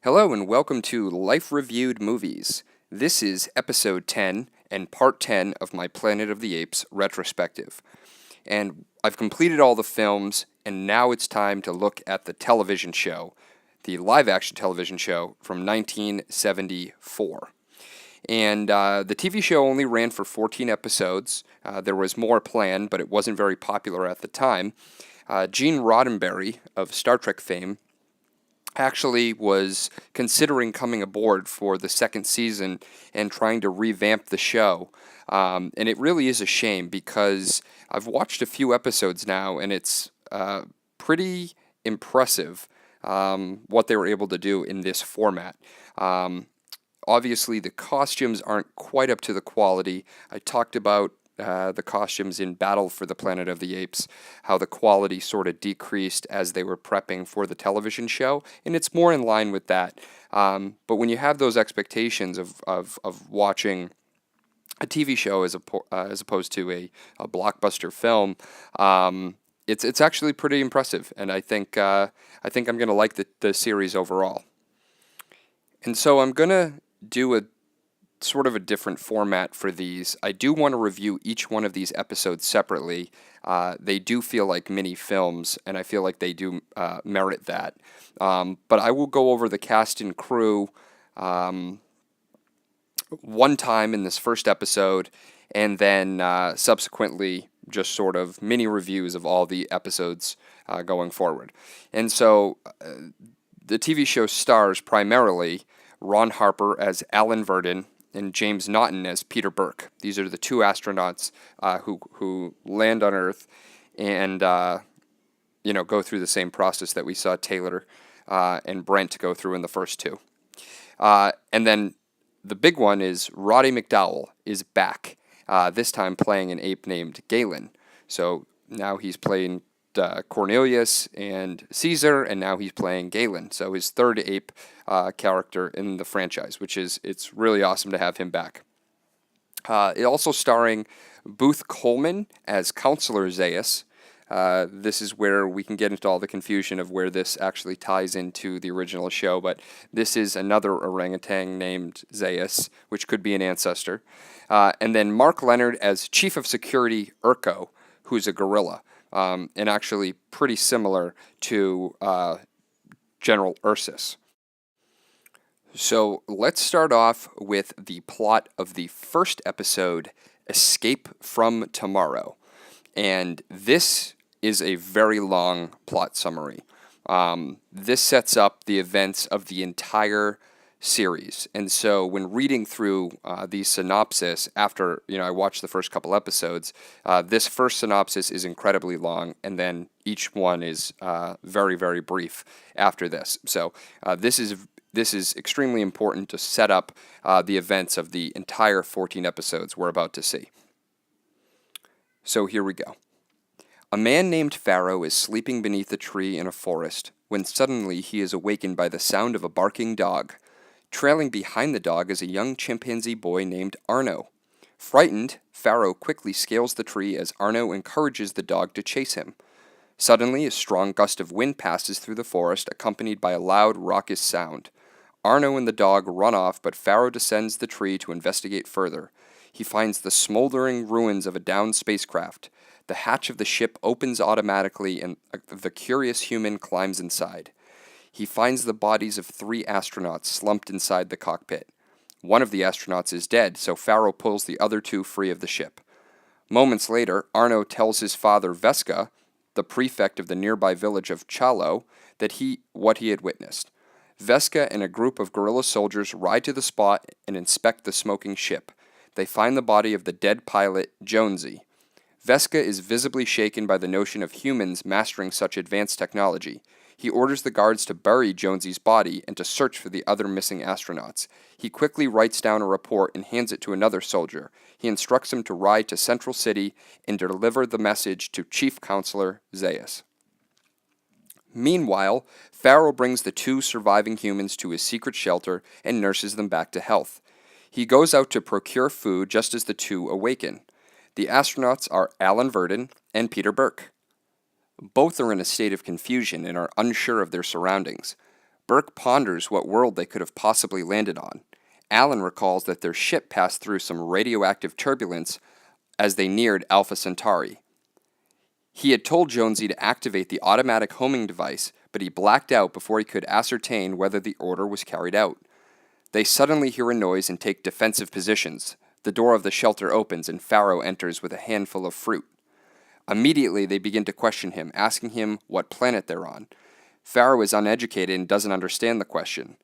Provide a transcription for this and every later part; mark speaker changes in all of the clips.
Speaker 1: Hello and welcome to Life Reviewed Movies. This is episode 10 and part 10 of my Planet of the Apes retrospective. And I've completed all the films, and now it's time to look at the television show, the live-action television show from 1974. And the TV show only ran for 14 episodes. There was more planned, but it wasn't very popular at the time. Gene Roddenberry of Star Trek fame actually was considering coming aboard for the second season and trying to revamp the show. And it really is a shame because I've watched a few episodes now, and it's pretty impressive what they were able to do in this format. Obviously, the costumes aren't quite up to the quality. I talked about the costumes in Battle for the Planet of the Apes, how the quality sort of decreased as they were prepping for the television show, and it's more in line with that. But when you have those expectations of watching a TV show as opposed to a blockbuster film, it's actually pretty impressive, and I think I'm going to like the series overall. And so I'm going to do a sort of a different format for these. I do want to review each one of these episodes separately. They do feel like mini films, and I feel like they do merit that. But I will go over the cast and crew one time in this first episode, and then subsequently just sort of mini reviews of all the episodes going forward. And so the TV show stars primarily Ron Harper as Alan Verdon and James Naughton as Peter Burke. These are the two astronauts who land on Earth and go through the same process that we saw Taylor and Brent go through in the first two. And then the big one is Roddy McDowall is back, this time playing an ape named Galen. So now he's playing Cornelius and Caesar, and now he's playing Galen. So his third ape character in the franchise, it's really awesome to have him back. It also starring Booth Coleman as Counselor Zaius. This is where we can get into all the confusion of where this actually ties into the original show, but this is another orangutan named Zaius, which could be an ancestor. And then Mark Leonard as Chief of Security Urko, who's a gorilla. And actually pretty similar to General Ursus. So let's start off with the plot of the first episode, Escape from Tomorrow. And this is a very long plot summary. This sets up the events of the entire series. And so when reading through the synopsis after I watched the first couple episodes, this first synopsis is incredibly long, and then each one is very, very brief after this. So this is extremely important to set up the events of the entire 14 episodes we're about to see. So here we go. A man named Pharaoh is sleeping beneath a tree in a forest when suddenly he is awakened by the sound of a barking dog. Trailing behind the dog is a young chimpanzee boy named Arno. Frightened, Pharaoh quickly scales the tree as Arno encourages the dog to chase him. Suddenly, a strong gust of wind passes through the forest, accompanied by a loud, raucous sound. Arno and the dog run off, but Pharaoh descends the tree to investigate further. He finds the smoldering ruins of a downed spacecraft. The hatch of the ship opens automatically, and the curious human climbs inside. He finds the bodies of 3 astronauts slumped inside the cockpit. One of the astronauts is dead, so Pharaoh pulls the other 2 free of the ship. Moments later, Arno tells his father Vesca, the prefect of the nearby village of Chalo, what he had witnessed. Vesca and a group of guerrilla soldiers ride to the spot and inspect the smoking ship. They find the body of the dead pilot, Jonesy. Vesca is visibly shaken by the notion of humans mastering such advanced technology. He orders the guards to bury Jonesy's body and to search for the other missing astronauts. He quickly writes down a report and hands it to another soldier. He instructs him to ride to Central City and deliver the message to Chief Counselor Zaius. Meanwhile, Pharaoh brings the 2 surviving humans to his secret shelter and nurses them back to health. He goes out to procure food just as the 2 awaken. The astronauts are Alan Verdon and Peter Burke. Both are in a state of confusion and are unsure of their surroundings. Burke ponders what world they could have possibly landed on. Alan recalls that their ship passed through some radioactive turbulence as they neared Alpha Centauri. He had told Jonesy to activate the automatic homing device, but he blacked out before he could ascertain whether the order was carried out. They suddenly hear a noise and take defensive positions. The door of the shelter opens and Pharaoh enters with a handful of fruit. Immediately they begin to question him, asking him what planet they're on. Pharaoh is uneducated and doesn't understand the question.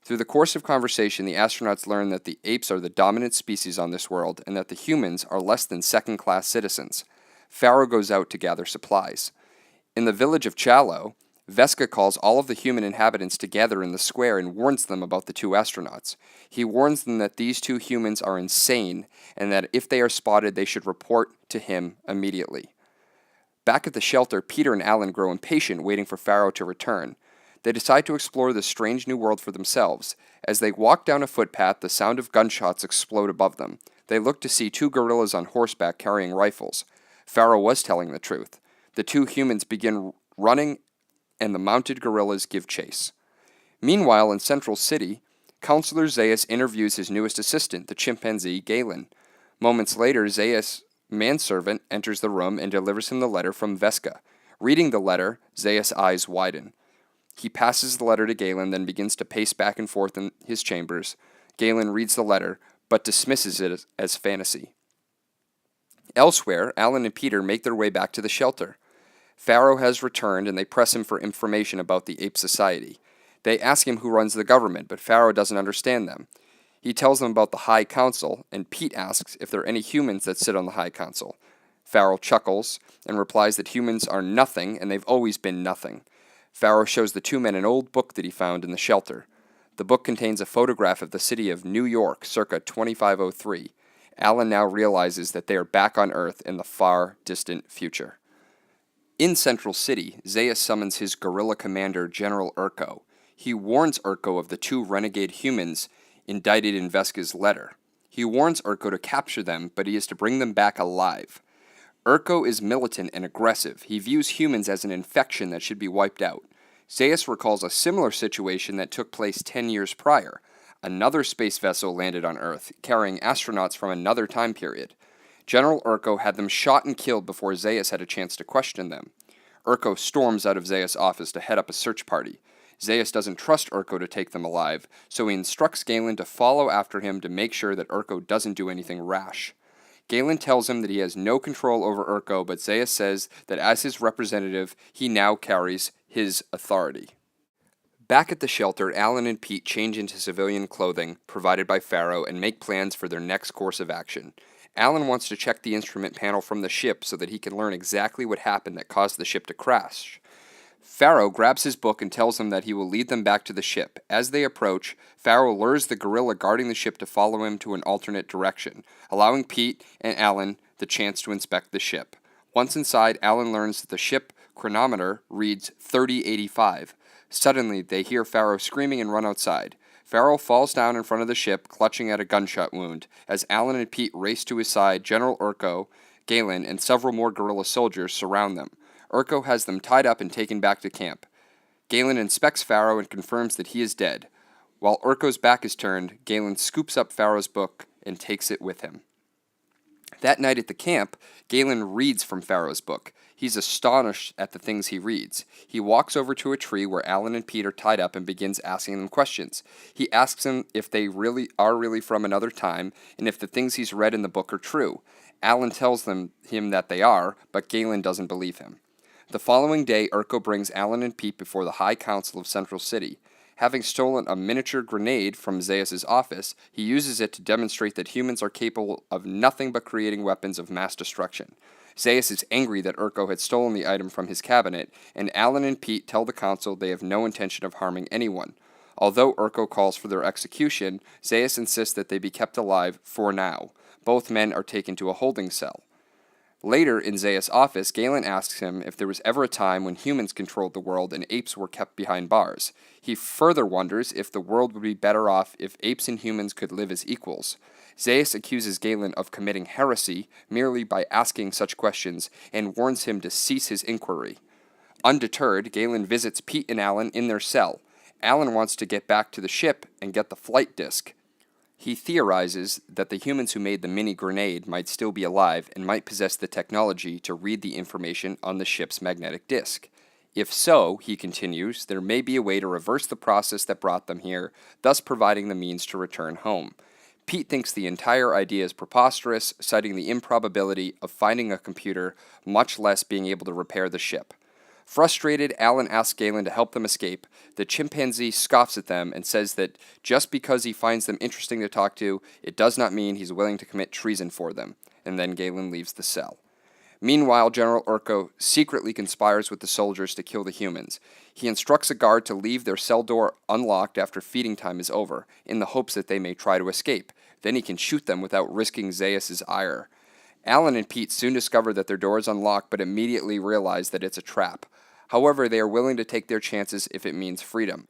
Speaker 1: Through the course of conversation, the astronauts learn that the apes are the dominant species on this world and that the humans are less than second-class citizens. Pharaoh goes out to gather supplies. In the village of Challo, Vesca calls all of the human inhabitants together in the square and warns them about the two astronauts. He warns them that these two humans are insane and that if they are spotted, they should report to him immediately. Back at the shelter, Peter and Alan grow impatient, waiting for Pharaoh to return. They decide to explore this strange new world for themselves. As they walk down a footpath, the sound of gunshots explode above them. They look to see two gorillas on horseback carrying rifles. Pharaoh was telling the truth. The two humans begin running, and the mounted gorillas give chase. Meanwhile, in Central City, Counselor Zaius interviews his newest assistant, the chimpanzee Galen. Moments later, Zaius' manservant enters the room and delivers him the letter from Vesca. Reading the letter, Zaius' eyes widen. He passes the letter to Galen, then begins to pace back and forth in his chambers. Galen reads the letter, but dismisses it as fantasy. Elsewhere, Alan and Peter make their way back to the shelter. Pharaoh has returned, and they press him for information about the ape society. They ask him who runs the government, but Pharaoh doesn't understand them. He tells them about the High Council, and Pete asks if there are any humans that sit on the High Council. Pharaoh chuckles and replies that humans are nothing, and they've always been nothing. Pharaoh shows the two men an old book that he found in the shelter. The book contains a photograph of the city of New York, circa 2503. Alan now realizes that they are back on Earth in the far, distant future. In Central City, Zaius summons his guerrilla commander, General Urko. He warns Urko of the two renegade humans indicted in Vesca's letter. He warns Urko to capture them, but he is to bring them back alive. Urko is militant and aggressive. He views humans as an infection that should be wiped out. Zaius recalls a similar situation that took place 10 years prior. Another space vessel landed on Earth, carrying astronauts from another time period. General Urko had them shot and killed before Zaius had a chance to question them. Urko storms out of Zaius' office to head up a search party. Zaius doesn't trust Urko to take them alive, so he instructs Galen to follow after him to make sure that Urko doesn't do anything rash. Galen tells him that he has no control over Urko, but Zaius says that as his representative, he now carries his authority. Back at the shelter, Alan and Pete change into civilian clothing provided by Pharaoh and make plans for their next course of action. Alan wants to check the instrument panel from the ship so that he can learn exactly what happened that caused the ship to crash. Pharaoh grabs his book and tells them that he will lead them back to the ship. As they approach, Pharaoh lures the gorilla guarding the ship to follow him to an alternate direction, allowing Pete and Alan the chance to inspect the ship. Once inside, Alan learns that the ship chronometer reads 3085. Suddenly, they hear Pharaoh screaming and run outside. Pharaoh falls down in front of the ship, clutching at a gunshot wound. As Alan and Pete race to his side, General Urko, Galen, and several more guerrilla soldiers surround them. Urko has them tied up and taken back to camp. Galen inspects Pharaoh and confirms that he is dead. While Urko's back is turned, Galen scoops up Pharaoh's book and takes it with him. That night at the camp, Galen reads from Pharaoh's book. He's astonished at the things he reads. He walks over to a tree where Alan and Pete are tied up and begins asking them questions. He asks them if they really are from another time and if the things he's read in the book are true. Alan tells him that they are, but Galen doesn't believe him. The following day, Urko brings Alan and Pete before the High Council of Central City. Having stolen a miniature grenade from Zaius' office, he uses it to demonstrate that humans are capable of nothing but creating weapons of mass destruction. Zaius is angry that Urko had stolen the item from his cabinet, and Alan and Pete tell the council they have no intention of harming anyone. Although Urko calls for their execution, Zaius insists that they be kept alive for now. Both men are taken to a holding cell. Later, in Zaius' office, Galen asks him if there was ever a time when humans controlled the world and apes were kept behind bars. He further wonders if the world would be better off if apes and humans could live as equals. Zaius accuses Galen of committing heresy merely by asking such questions and warns him to cease his inquiry. Undeterred, Galen visits Pete and Alan in their cell. Alan wants to get back to the ship and get the flight disk. He theorizes that the humans who made the mini grenade might still be alive and might possess the technology to read the information on the ship's magnetic disk. If so, he continues, there may be a way to reverse the process that brought them here, thus providing the means to return home. Pete thinks the entire idea is preposterous, citing the improbability of finding a computer, much less being able to repair the ship. Frustrated, Alan asks Galen to help them escape. The chimpanzee scoffs at them and says that just because he finds them interesting to talk to, it does not mean he's willing to commit treason for them. And then Galen leaves the cell. Meanwhile, General Urko secretly conspires with the soldiers to kill the humans. He instructs a guard to leave their cell door unlocked after feeding time is over, in the hopes that they may try to escape. Then he can shoot them without risking Zaius' ire. Alan and Pete soon discover that their door is unlocked, but immediately realize that it's a trap. However, they are willing to take their chances if it means freedom.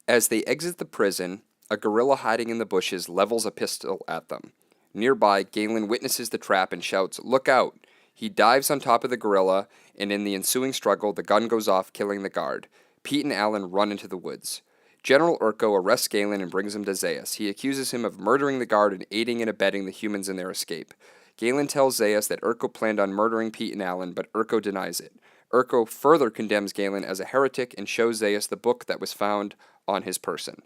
Speaker 1: As they exit the prison, a gorilla hiding in the bushes levels a pistol at them. Nearby, Galen witnesses the trap and shouts, "Look out!" He dives on top of the gorilla, and in the ensuing struggle, the gun goes off, killing the guard. Pete and Alan run into the woods. General Urko arrests Galen and brings him to Zaius. He accuses him of murdering the guard and aiding and abetting the humans in their escape. Galen tells Zaius that Urko planned on murdering Pete and Alan, but Urko denies it. Urko further condemns Galen as a heretic and shows Zaius the book that was found on his person.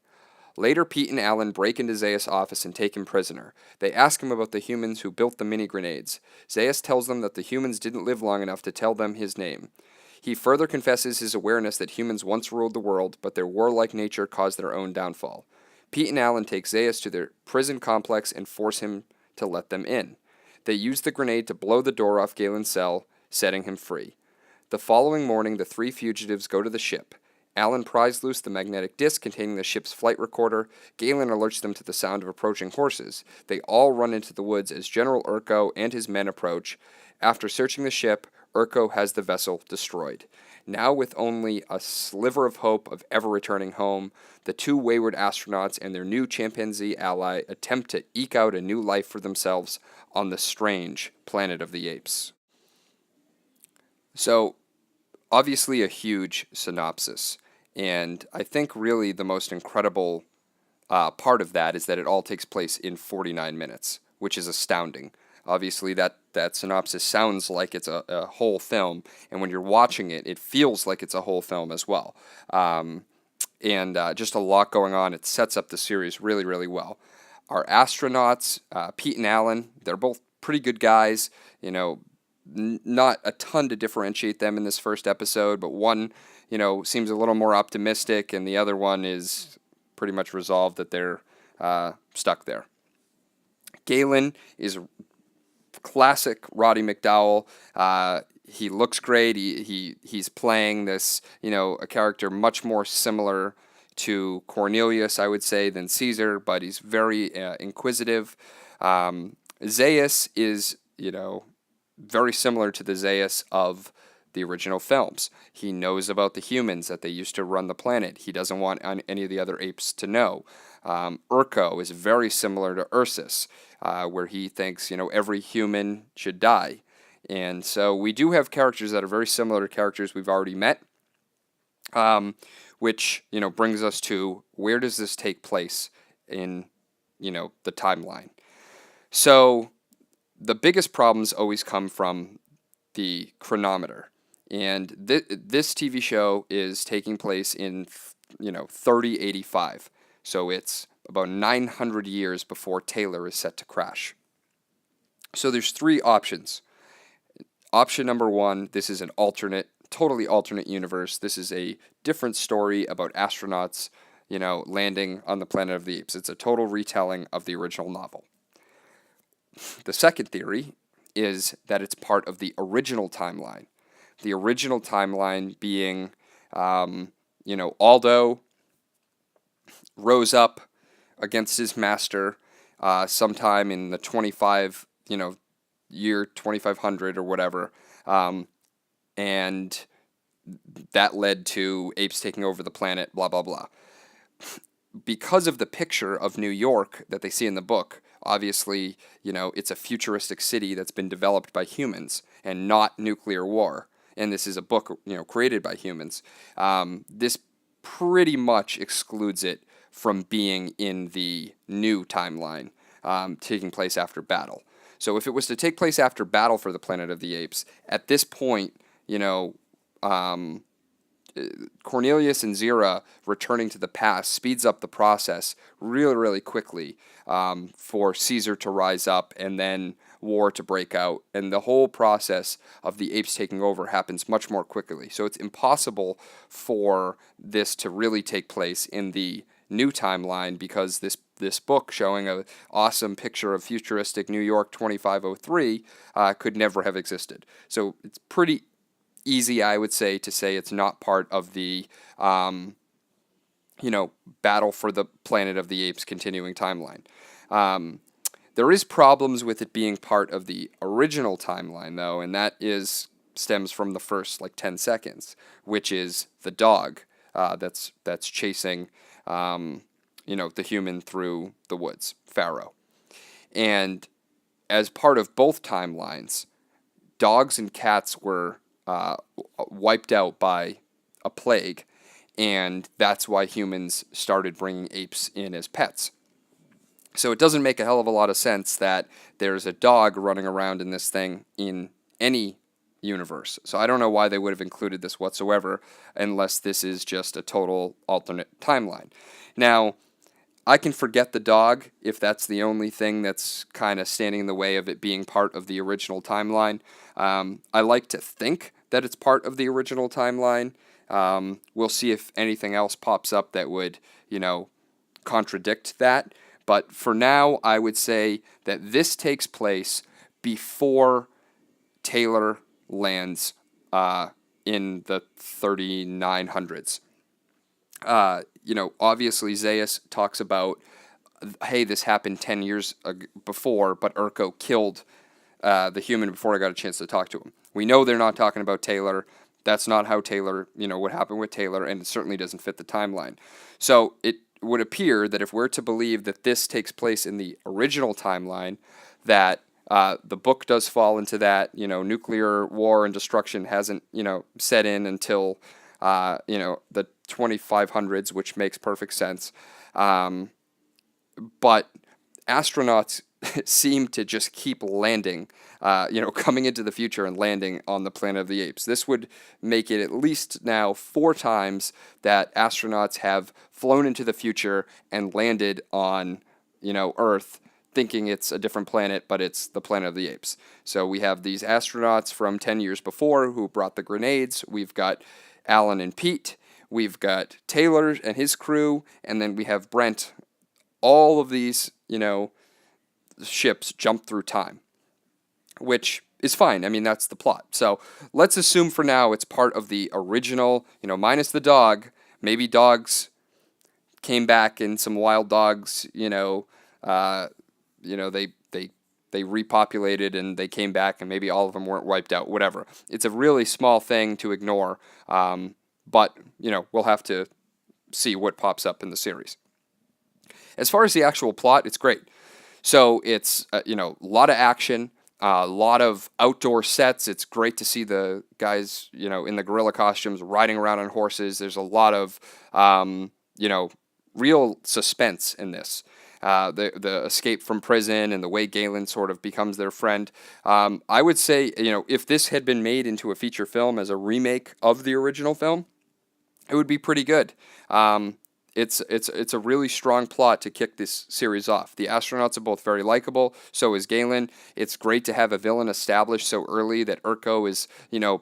Speaker 1: Later, Pete and Alan break into Zaius' office and take him prisoner. They ask him about the humans who built the mini-grenades. Zaius tells them that the humans didn't live long enough to tell them his name. He further confesses his awareness that humans once ruled the world, but their warlike nature caused their own downfall. Pete and Alan take Zaius to their prison complex and force him to let them in. They use the grenade to blow the door off Galen's cell, setting him free. The following morning, the three fugitives go to the ship. Alan pries loose the magnetic disc containing the ship's flight recorder. Galen alerts them to the sound of approaching horses. They all run into the woods as General Urko and his men approach. After searching the ship, Urko has the vessel destroyed. Now, with only a sliver of hope of ever returning home, the two wayward astronauts and their new chimpanzee ally attempt to eke out a new life for themselves on the strange planet of the apes. So, obviously a huge synopsis. And I think really the most incredible part of that is that it all takes place in 49 minutes, which is astounding. Obviously, that synopsis sounds like it's a whole film, and when you're watching it, it feels like it's a whole film as well. Just a lot going on. It sets up the series really, really well. Our astronauts, Pete and Alan, they're both pretty good guys. You know, not a ton to differentiate them in this first episode, but one, seems a little more optimistic, and the other one is pretty much resolved that they're stuck there. Galen is classic Roddy McDowall. He looks great. He's playing this, a character much more similar to Cornelius, I would say, than Caesar, but he's very inquisitive. Zaius is, very similar to the Zaius of the original films. He knows about the humans, that they used to run the planet. He doesn't want any of the other apes to know. Urko is very similar to Ursus, where he thinks, every human should die. And so we do have characters that are very similar to characters we've already met, which, brings us to where does this take place in, the timeline. So the biggest problems always come from the chronometer. And this TV show is taking place in, 3085. So it's about 900 years before Taylor is set to crash. So there's three options. Option number one, this is an totally alternate universe. This is a different story about astronauts, landing on the planet of the apes. It's a total retelling of the original novel. The second theory is that it's part of the original timeline. The original timeline being, Aldo rose up against his master sometime in the year 2500 or whatever, and that led to apes taking over the planet, blah, blah, blah. Because of the picture of New York that they see in the book, obviously, it's a futuristic city that's been developed by humans and not nuclear war. And this is a book, created by humans. This pretty much excludes it from being in the new timeline, taking place after battle. So if it was to take place after battle for the Planet of the Apes, at this point, Cornelius and Zira returning to the past speeds up the process really, really quickly, for Caesar to rise up and then war to break out. And the whole process of the apes taking over happens much more quickly. So it's impossible for this to really take place in the new timeline, because this book showing an awesome picture of futuristic New York 2503 could never have existed. So it's pretty easy, I would say, to say it's not part of the, battle for the Planet of the Apes continuing timeline. There is problems with it being part of the original timeline, though, and that stems from the first 10 seconds, which is the dog that's chasing the human through the woods, Pharaoh. And as part of both timelines, dogs and cats were wiped out by a plague, and that's why humans started bringing apes in as pets. So it doesn't make a hell of a lot of sense that there's a dog running around in this thing in any universe. So I don't know why they would have included this whatsoever, unless this is just a total alternate timeline. Now, I can forget the dog if that's the only thing that's kind of standing in the way of it being part of the original timeline. I like to think that it's part of the original timeline. We'll see if anything else pops up that would, contradict that. But for now, I would say that this takes place before Taylor lands in the 3900s. Obviously Zaius talks about, hey, this happened 10 years before, but Urko killed the human before I got a chance to talk to him. We know they're not talking about Taylor. That's not how Taylor, what happened with Taylor, and it certainly doesn't fit the timeline. So it would appear that if we're to believe that this takes place in the original timeline, that the book does fall into that. Nuclear war and destruction hasn't, set in until, the 2500s, which makes perfect sense. But astronauts seem to just keep landing, coming into the future and landing on the Planet of the Apes. This would make it at least now 4 times that astronauts have flown into the future and landed on, Earth, thinking it's a different planet, but it's the Planet of the Apes. So we have these astronauts from 10 years before who brought the grenades. We've got Alan and Pete. We've got Taylor and his crew. And then we have Brent. All of these, ships jump through time, which is fine. I mean, that's the plot. So let's assume for now it's part of the original, minus the dog. Maybe dogs came back and some wild dogs, they repopulated and they came back and maybe all of them weren't wiped out, whatever. It's a really small thing to ignore, but, we'll have to see what pops up in the series. As far as the actual plot, it's great. So it's, a lot of action, a lot of outdoor sets. It's great to see the guys, in the gorilla costumes riding around on horses. There's a lot of, real suspense in this. The escape from prison and the way Galen sort of becomes their friend. I would say, if this had been made into a feature film as a remake of the original film, it would be pretty good. It's a really strong plot to kick this series off. The astronauts are both very likable. So is Galen. It's great to have a villain established so early that Urko is,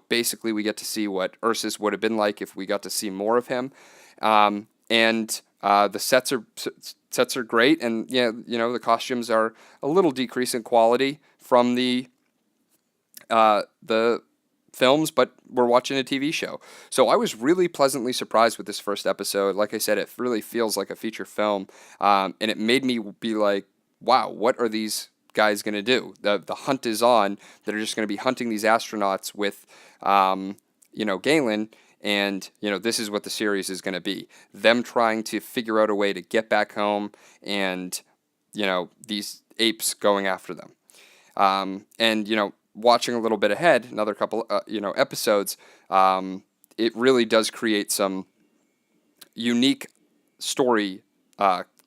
Speaker 1: basically we get to see what Ursus would have been like if we got to see more of him. And the sets are great, and the costumes are a little decrease in quality from the films, but we're watching a TV show. So I was really pleasantly surprised with this first episode. Like I said, it really feels like a feature film, and it made me be like, wow, what are these guys going to do? The hunt is on. They're just going to be hunting these astronauts with, Galen, and, this is what the series is going to be. Them trying to figure out a way to get back home and, these apes going after them. And, watching a little bit ahead, another couple, episodes, it really does create some unique story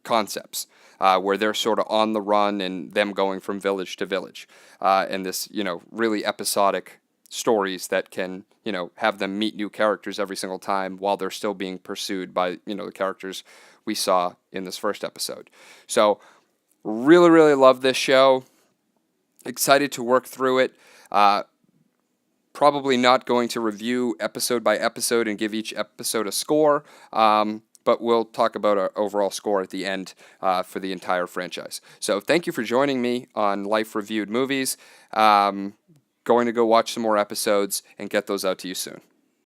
Speaker 1: concepts where they're sort of on the run and them going from village to village, and this really episodic stories that can have them meet new characters every single time while they're still being pursued by the characters we saw in this first episode. So really, really love this show. Excited to work through it. Probably not going to review episode by episode and give each episode a score, but we'll talk about our overall score at the end for the entire franchise. So thank you for joining me on Life Reviewed Movies. Going to go watch some more episodes and get those out to you soon.